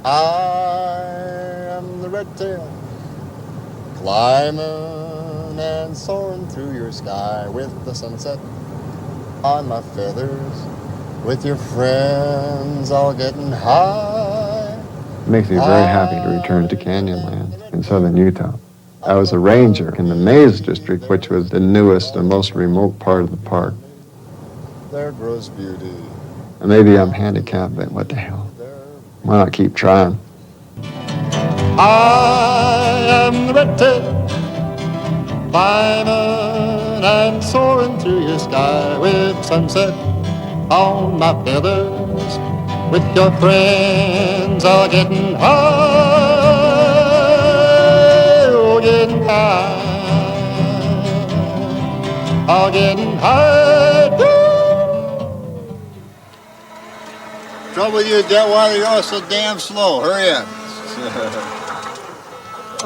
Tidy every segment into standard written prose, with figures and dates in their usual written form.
I am the red tail, climbing and soaring through your sky with the sunset on my feathers, with your friends all getting high. It makes me very happy to return to Canyonland in southern Utah. I was a ranger in the Maze District, which was the newest and most remote part of the park. There grows beauty. And maybe I'm handicapped, but what the hell? Why not keep trying? I am the red tail, climbing and soaring through your sky with sunset on my feathers, with your friends all getting high, oh, getting high, all getting high. Woo! Trouble with you, Detweiler, you're so damn slow. Hurry up.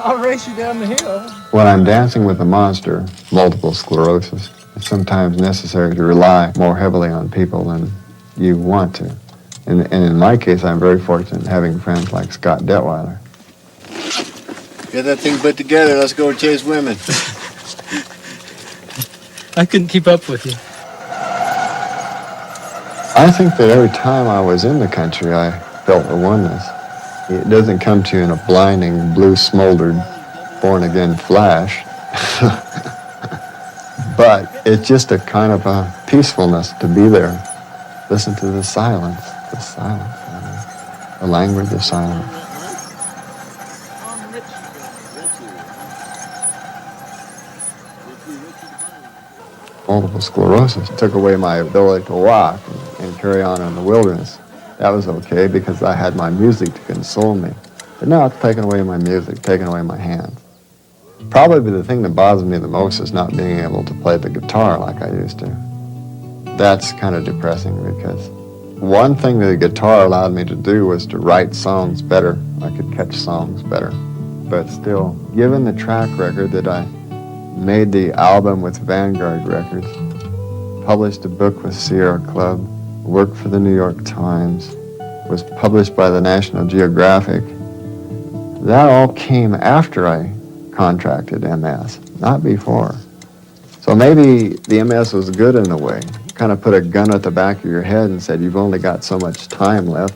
I'll race you down the hill. When I'm dancing with a monster, multiple sclerosis, it's sometimes necessary to rely more heavily on people than you want to. And in my case, I'm very fortunate in having friends like Scott Detweiler. Get that thing put together. Let's go chase women. I couldn't keep up with you. I think that every time I was in the country, I felt a oneness. It doesn't come to you in a blinding, blue, smoldered, born-again flash. But it's just a kind of a peacefulness to be there. Listen to the silence, the language of silence. Multiple sclerosis took away my ability to walk and carry on in the wilderness. That was okay because I had my music to console me. But now it's taken away my music, taken away my hands. Probably the thing that bothers me the most is not being able to play the guitar like I used to. That's kind of depressing because one thing that the guitar allowed me to do was to write songs better. I could catch songs better. But still, given the track record that I made the album with Vanguard Records, published a book with Sierra Club, worked for the New York Times, was published by the National Geographic. That all came after I contracted MS, not before. So maybe the MS was good in a way. Kind of put a gun at the back of your head and said, you've only got so much time left.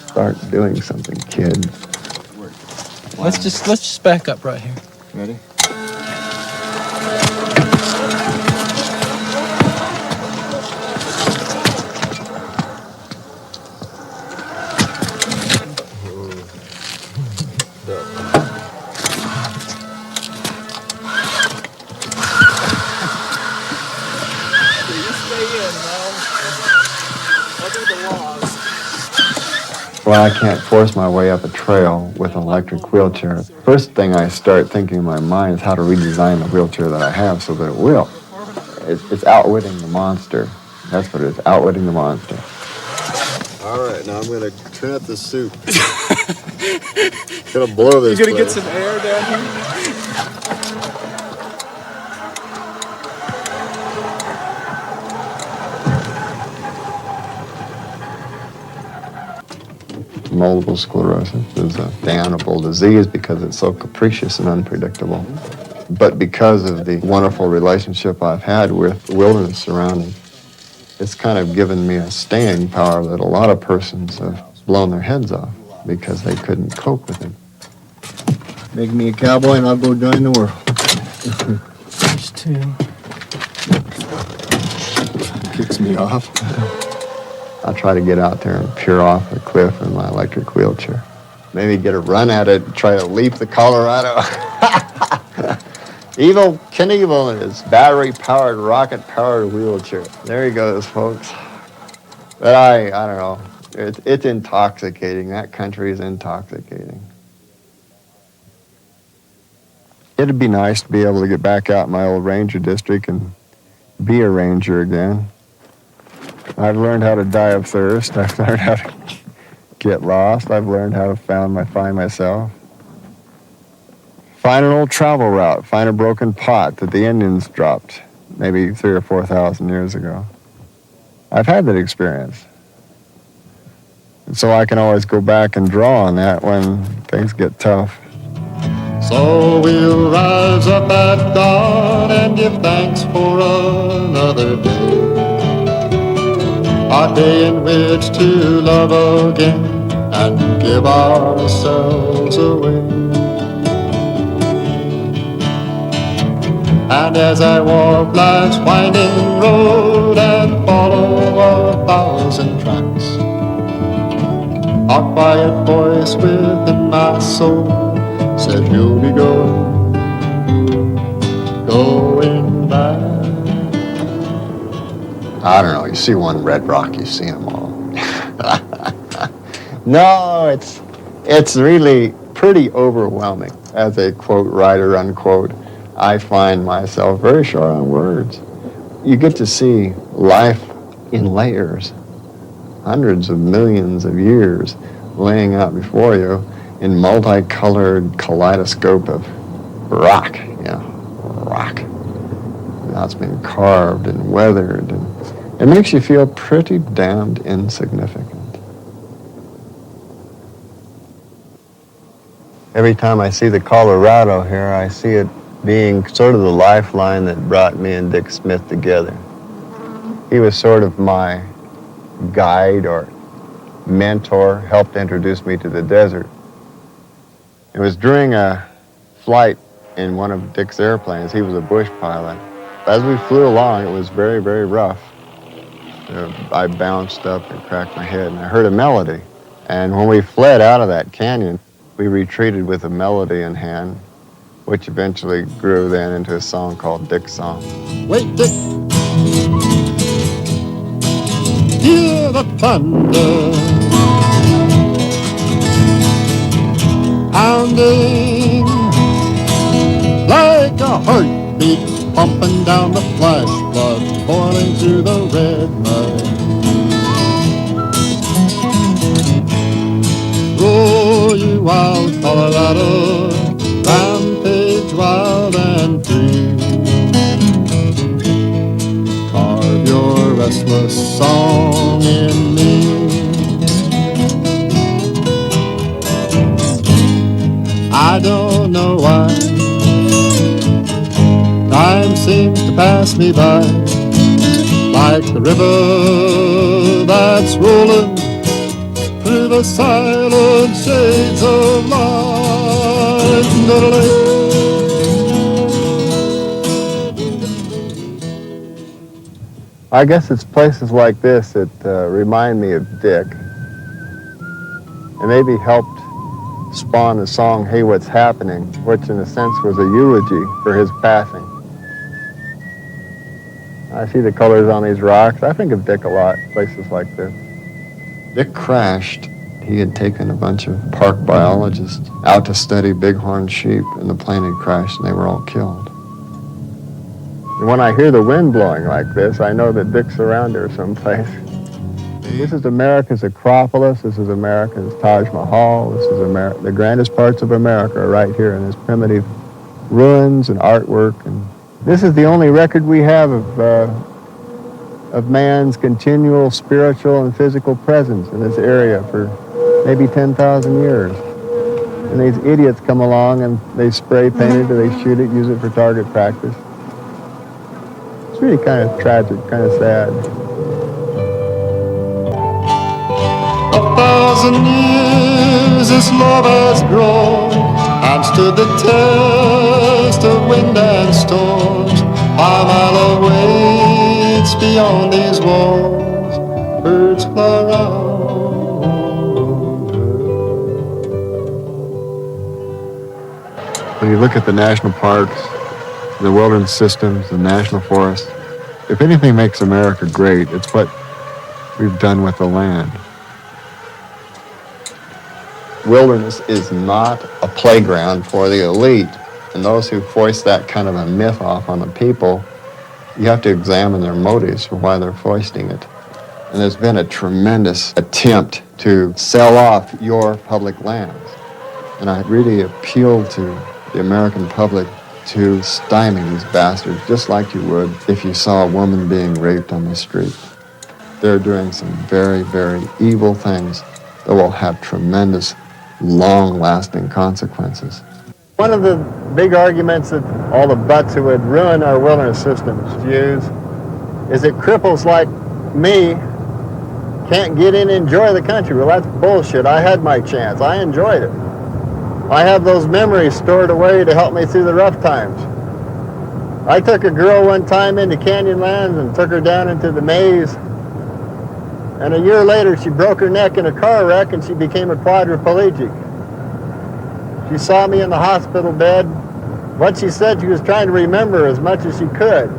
Start doing something, kid. Let's just back up right here. Ready? Well, I can't force my way up a trail with an electric wheelchair. First thing I start thinking in my mind is how to redesign the wheelchair that I have so that it will. It's outwitting the monster. That's what it is, outwitting the monster. All right, now I'm going to turn up the soup. Gonna blow this. You're going to get some air down here? Multiple sclerosis is a damnable disease because it's so capricious and unpredictable. But because of the wonderful relationship I've had with the wilderness surrounding, it's kind of given me a staying power that a lot of persons have blown their heads off because they couldn't cope with it. Make me a cowboy and I'll go join the world. There's two. Kicks me off. I'll try to get out there and peer off the cliff in my electric wheelchair. Maybe get a run at it and try to leap the Colorado. Evil Knievel and his battery-powered, rocket-powered wheelchair. There he goes, folks. But I don't know. It's intoxicating. That country is intoxicating. It'd be nice to be able to get back out in my old ranger district and be a ranger again. I've learned how to die of thirst. I've learned how to get lost. I've learned how to find myself. Find an old travel route. Find a broken pot that the Indians dropped maybe 3,000 or 4,000 years ago. 4,000 or 4,000 years ago. I've had that experience. So I can always go back and draw on that when things get tough. So we'll rise up at dawn and give thanks for another day, a day in which to love again and give ourselves away. And as I walk life's winding road and follow 1,000 tracks, a quiet voice within my soul said you'll be going back. I don't know, you see one red rock, you see them all. No, it's really pretty overwhelming. As a quote writer, unquote, I find myself very short on words. You get to see life in layers, hundreds of millions of years laying out before you in multicolored kaleidoscope of rock, rock. Now it's been carved and weathered, and it makes you feel pretty damned insignificant. Every time I see the Colorado here, I see it being sort of the lifeline that brought me and Dick Smith together. He was sort of my guide or mentor, helped introduce me to the desert. It was during a flight in one of Dick's airplanes. He was a bush pilot. As we flew along, it was very, very rough. I bounced up and cracked my head, and I heard a melody. And when we fled out of that canyon, we retreated with a melody in hand, which eventually grew then into a song called Dick's Song. Wait, Dick, hear the thunder pounding like a heartbeat, pumping down the flesh, blood boiling through the red mud. Roll you wild Colorado, rampage wild and free. Carve your restless song in me. I don't know why time seems to pass me by, like the river that's rolling through the silent shades of light. I guess it's places like this that remind me of Dick, and maybe helped spawn the song Hey What's Happening, which in a sense was a eulogy for his passing. I see the colors on these rocks. I think of Dick a lot, places like this. Dick crashed. He had taken a bunch of park biologists out to study bighorn sheep, and the plane had crashed and they were all killed. And when I hear the wind blowing like this, I know that Dick's around here someplace. This is America's Acropolis. This is America's Taj Mahal. This is the grandest parts of America are right here in this primitive ruins and artwork. And this is the only record we have of man's continual spiritual and physical presence in this area for maybe 10,000 years. And these idiots come along and they spray paint it or they shoot it, use it for target practice. It's really kind of tragic, kind of sad. 1,000 years this love has grown and stood the test of wind and storms. 5 miles away, it's beyond these walls. Birds fly around her. When you look at the national parks, the wilderness systems, the national forests, if anything makes America great, it's what we've done with the land. Wilderness is not a playground for the elite, and those who foist that kind of a myth off on the people, you have to examine their motives for why they're foisting it. And there's been a tremendous attempt to sell off your public lands. And I really appeal to the American public to stymie these bastards, just like you would if you saw a woman being raped on the street. They're doing some very, very evil things that will have tremendous, long-lasting consequences. One of the big arguments that all the butts who would ruin our wilderness systems use is that cripples like me can't get in and enjoy the country. Well, that's bullshit. I had my chance. I enjoyed it. I have those memories stored away to help me through the rough times. I took a girl one time into Canyonlands and took her down into the maze. And a year later, she broke her neck in a car wreck and she became a quadriplegic. She saw me in the hospital bed. What she said, she was trying to remember as much as she could,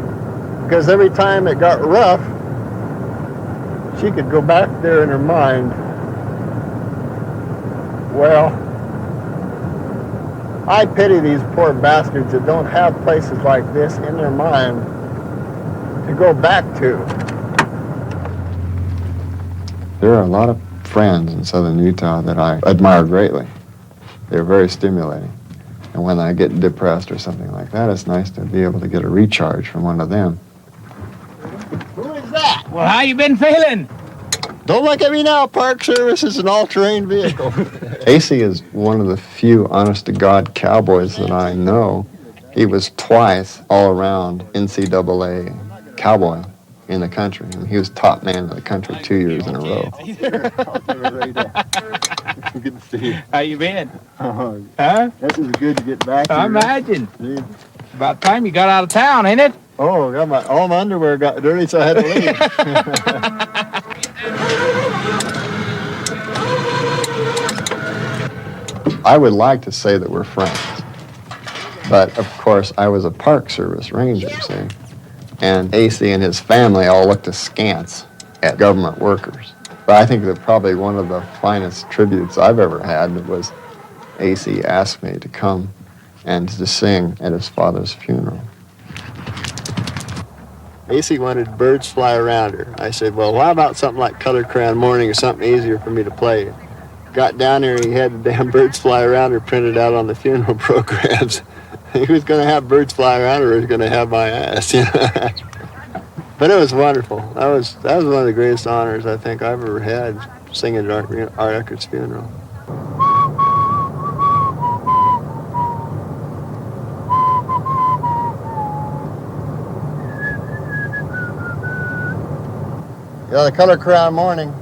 because every time it got rough, she could go back there in her mind. Well, I pity these poor bastards that don't have places like this in their mind to go back to. There are a lot of friends in southern Utah that I admire greatly. They're very stimulating. And when I get depressed or something like that, it's nice to be able to get a recharge from one of them. Who is that? Well, how you been feeling? Don't look at me now. Park Service is an all-terrain vehicle. AC is one of the few honest-to-God cowboys that I know. He was twice all-around NCAA cowboy in the country. I mean, he was top man in the country 2 years in a row. Good to see you. How you been? Huh? This is good to get back I here. imagine. About time you got out of town, ain't it? Oh, all my underwear got dirty, so I had to leave. I would like to say that we're friends, but of course I was a Park Service ranger, see, and AC and his family all looked askance at government workers. But I think that probably one of the finest tributes I've ever had was AC asked me to come and to sing at his father's funeral. AC wanted Birds Fly Around Her. I said, well, how about something like Color Crayon Morning or something easier for me to play? Got down there and he had the damn Birds Fly Around Her printed out on the funeral programs. He was going to have Birds Fly Around Her or he was going to have my ass, you know. But it was wonderful. That was one of the greatest honors I think I've ever had, singing at Art Eckert's funeral. You know, the Color Crayon Morning,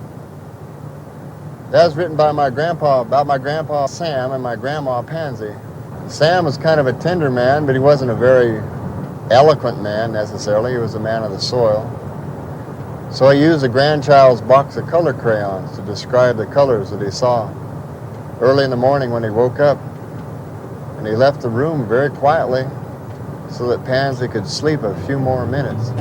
that was written by my grandpa, about my grandpa Sam and my grandma Pansy. Sam was kind of a tender man, but he wasn't a very eloquent man necessarily. He was a man of the soil. So he used a grandchild's box of color crayons to describe the colors that he saw. Early in the morning when he woke up, and he left the room very quietly so that Pansy could sleep a few more minutes.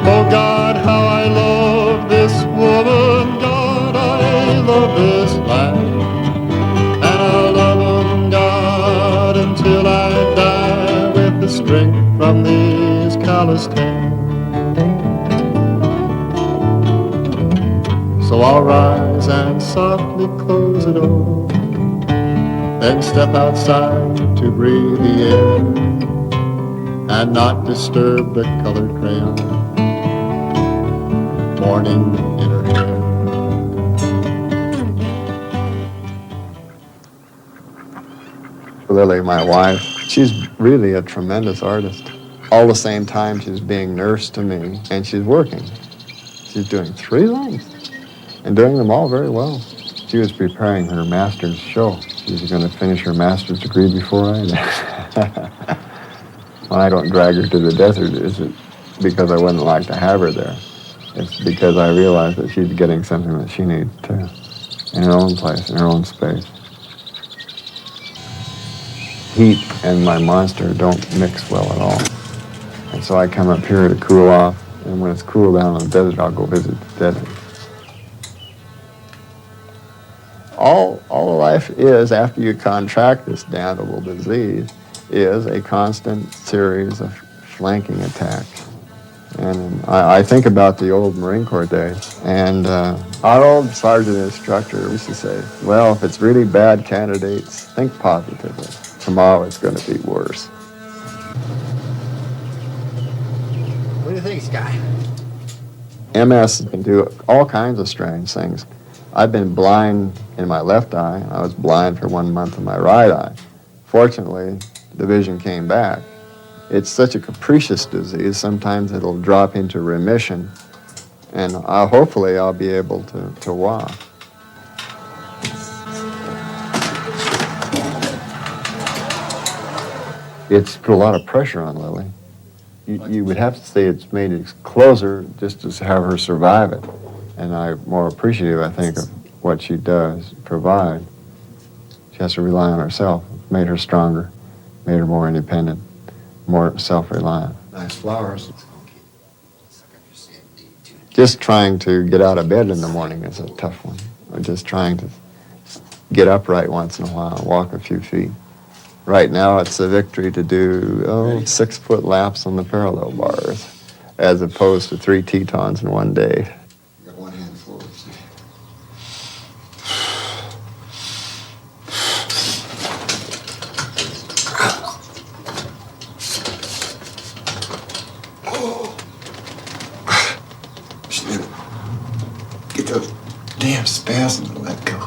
Oh God, how I love this woman. God, I love this land. And I'll love 'em, God, until I die with the strength from these calloused hands. So I'll rise and softly close the door, then step outside to breathe the air and not disturb the colored crayon morning in her hair. Lily, my wife, she's really a tremendous artist. All the same time she's being nurse to me and she's working. She's doing 3 things and doing them all very well. She was preparing her master's show. She was going to finish her master's degree before I did. When I don't drag her to the desert, is it because I wouldn't like to have her there? It's because I realize that she's getting something that she needs too, in her own place, in her own space. Heat and my monster don't mix well at all. And so I come up here to cool off, and when it's cool down in the desert, I'll go visit the desert. All life is, after you contract this damnable disease, is a constant series of flanking attacks. And I think about the old Marine Corps days, and our old sergeant instructor used to say, well, if it's really bad candidates, think positively. Tomorrow it's going to be worse. What do you think, Sky? MS can do all kinds of strange things. I've been blind in my left eye. I was blind for 1 month in my right eye. Fortunately, the vision came back. It's such a capricious disease. Sometimes it'll drop into remission, and hopefully I'll be able to walk. It's put a lot of pressure on Lily. You would have to say it's made it closer just to have her survive it. And I'm more appreciative, I think, of what she does provide. She has to rely on herself. It's made her stronger, made her more independent, more self-reliant. Nice flowers. Just trying to get out of bed in the morning is a tough one. Or just trying to get upright once in a while, walk a few feet. Right now, it's a victory to do 6-foot laps on the parallel bars, as opposed to 3 Tetons in one day. You got one hand forward. Get those damn spasms and let go.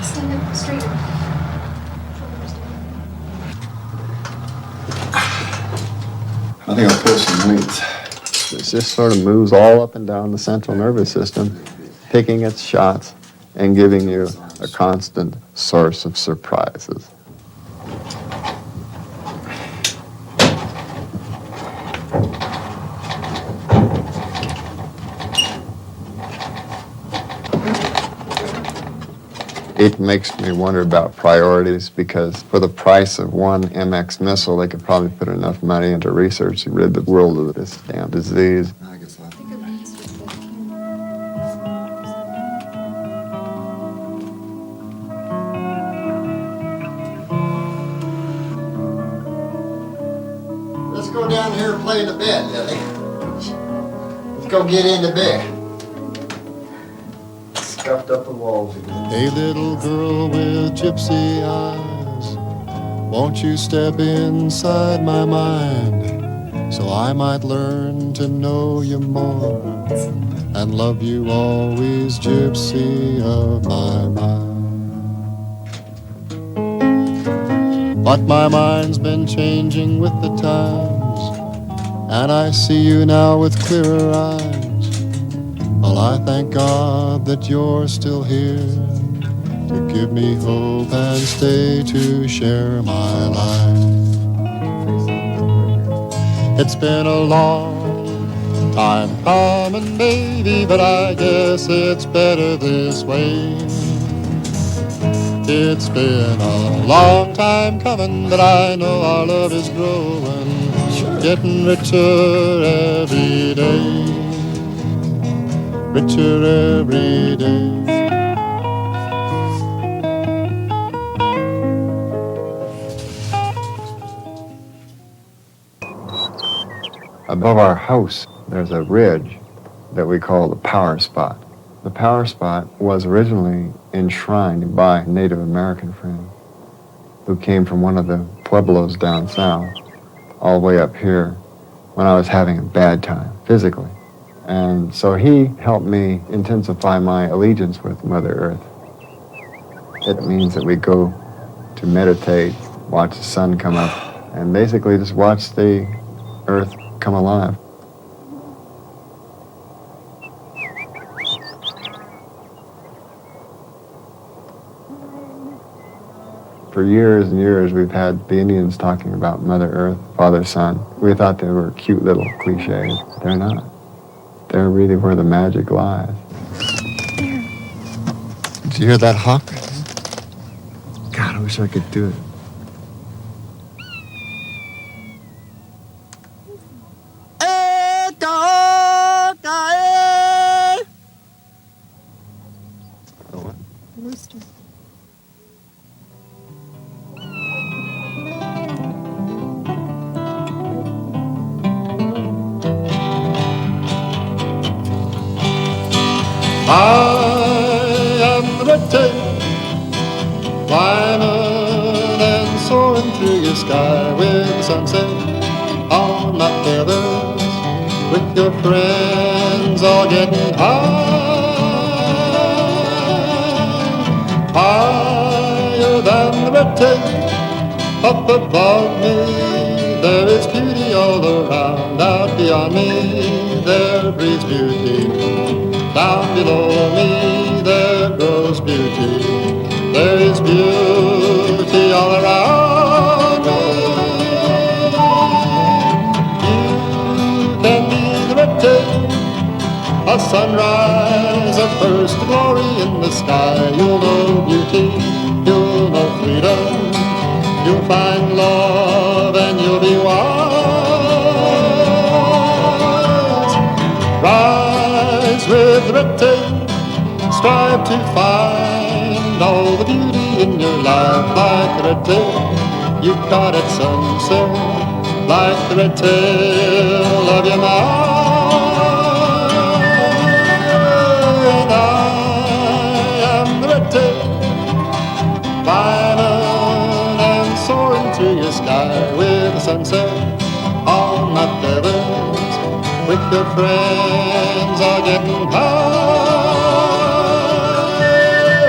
Stand up straighter. I think I'll pull some weights. It just sort of moves all up and down the central nervous system, picking its shots and giving you a constant source of surprises. It makes me wonder about priorities, because for the price of one MX missile, they could probably put enough money into research to rid the world of this damn disease. I guess I'll... Let's go down here and play in the bed, Lily. Let's go get into bed. Scuffed up the walls again. Hey, little girl with gypsy eyes, won't you step inside my mind so I might learn to know you more and love you always, gypsy of my mind. But my mind's been changing with the times, and I see you now with clearer eyes. Well, I thank God that you're still here to give me hope and stay to share my life. It's been a long time coming, baby, but I guess it's better this way. It's been a long time coming, but I know our love is growing, getting richer every day. Richer every day. Above our house, there's a ridge that we call the power spot. The power spot was originally enshrined by a Native American friend who came from one of the pueblos down south, all the way up here, when I was having a bad time, physically. And so he helped me intensify my allegiance with Mother Earth. It means that we go to meditate, watch the sun come up, and basically just watch the Earth come alive. For years and years, we've had the Indians talking about Mother Earth, Father Sun. We thought they were cute little cliches. They're not. They're really where the magic lies. Did you hear that hawk? God, I wish I could do it. Rooster. I am the red tail, climbing and soaring through your sky with the sunset on my feathers, with your friends all getting higher than the red tape. Up above me, there is beauty all around. Out beyond me, there breathes beauty. Down below me, there grows beauty. There is beauty all around me. You can be the red tape, a sunrise, a burst of glory in the sky. You'll know beauty, you'll know freedom. You'll find love and you'll be wise. Rise with red tape, strive to find all the beauty in your life. Like the red tape you caught at sunset, like the red tail of your mind. And I am the red tape, soaring through your sky with the sunset on my feathers, with your friends all getting high,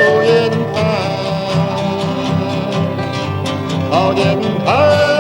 all getting high, all getting high.